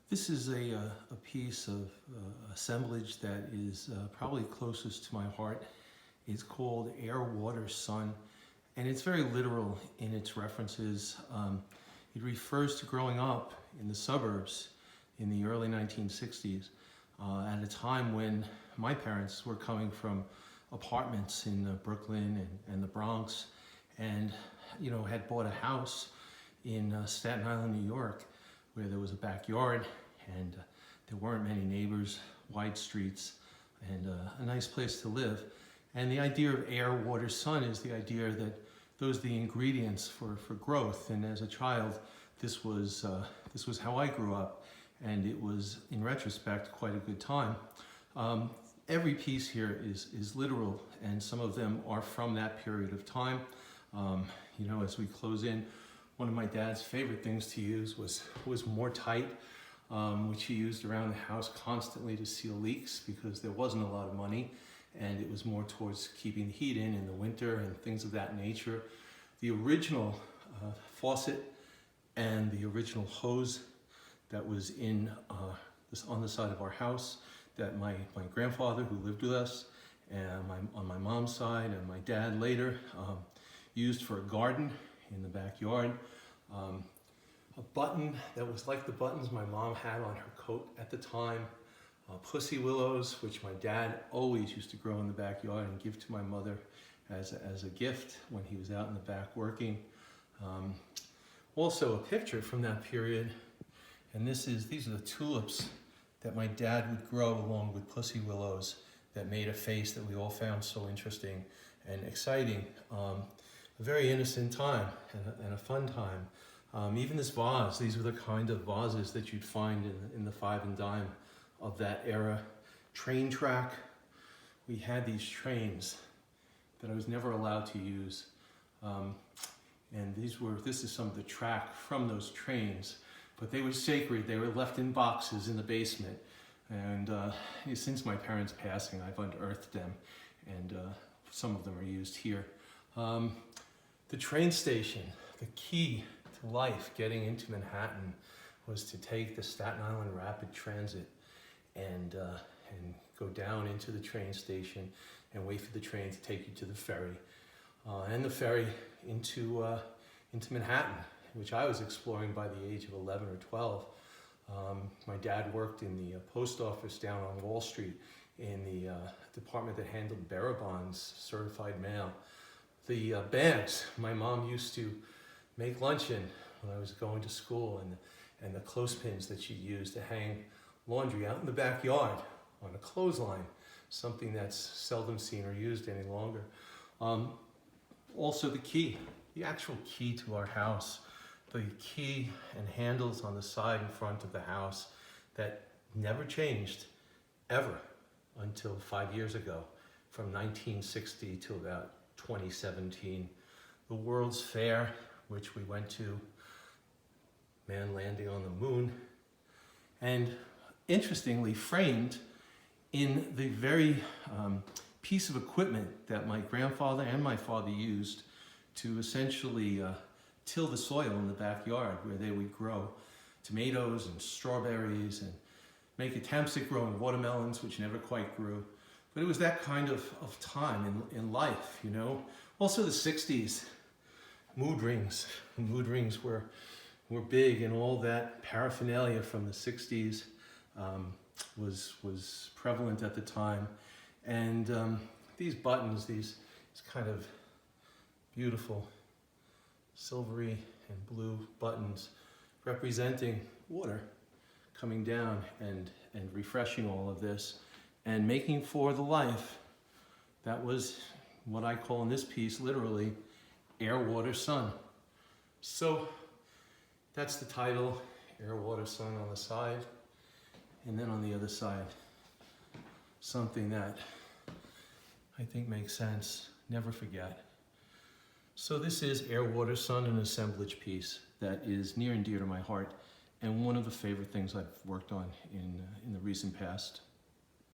This is a piece of assemblage that is probably closest to my heart. It's called Air, Water, Sun, and it's very literal in its references. It refers to growing up in the suburbs in the early 1960s at a time when my parents were coming from apartments in Brooklyn and the Bronx, and had bought a house in Staten Island, New York, where there was a backyard and there weren't many neighbors, wide streets, and a nice place to live. And the idea of air, water, sun is the idea that those are the ingredients for growth. And as a child, this was how I grew up, and it was, in retrospect, quite a good time. Every piece here is literal, and some of them are from that period of time. As we close in, one of my dad's favorite things to use was Mortite, which he used around the house constantly to seal leaks because there wasn't a lot of money, and it was more towards keeping the heat in the winter and things of that nature. The original faucet and the original hose that was on the side of our house that my grandfather, who lived with us, and on my mom's side, and my dad later used for a garden in the backyard. A button that was like the buttons my mom had on her coat at the time. Pussy willows, which my dad always used to grow in the backyard and give to my mother as a gift when he was out in the back working. Also a picture from that period, and these are the tulips that my dad would grow along with pussy willows that made a face that we all found so interesting and exciting. A very innocent time and a fun time. Even this vase, these were the kind of vases that you'd find in the five and dime of that era. Train track, we had these trains that I was never allowed to use. And this is some of the track from those trains, but they were sacred. They were left in boxes in the basement. And since my parents' passing, I've unearthed them, and some of them are used here. The train station, the key to life getting into Manhattan was to take the Staten Island Rapid Transit and go down into the train station and wait for the train to take you to the ferry, and the ferry into Manhattan, which I was exploring by the age of 11 or 12. My dad worked in the post office down on Wall Street in the department that handled bearer bonds, certified mail. The bags my mom used to make lunch in when I was going to school, and the clothespins that she used to hang laundry out in the backyard on a clothesline, something that's seldom seen or used any longer. Also the key, the actual key to our house, the key and handles on the side and front of the house that never changed ever until 5 years ago, from 1960 to about 2017. The World's Fair, which we went to, man landing on the moon, and interestingly framed in the very piece of equipment that my grandfather and my father used to essentially till the soil in the backyard where they would grow tomatoes and strawberries and make attempts at growing watermelons, which never quite grew. But it was that kind of time in life, Also the 60s, mood rings. Mood rings were big, and all that paraphernalia from the 60s was prevalent at the time. And these buttons, these kind of beautiful silvery and blue buttons representing water coming down and refreshing all of this and making for the life that was what I call in this piece literally air, water, sun. So that's the title, Air, Water, Sun on the side, and then on the other side something that I think makes sense, never forget. So this is Air, Water, Sun, an assemblage piece that is near and dear to my heart, and one of the favorite things I've worked on in the recent past.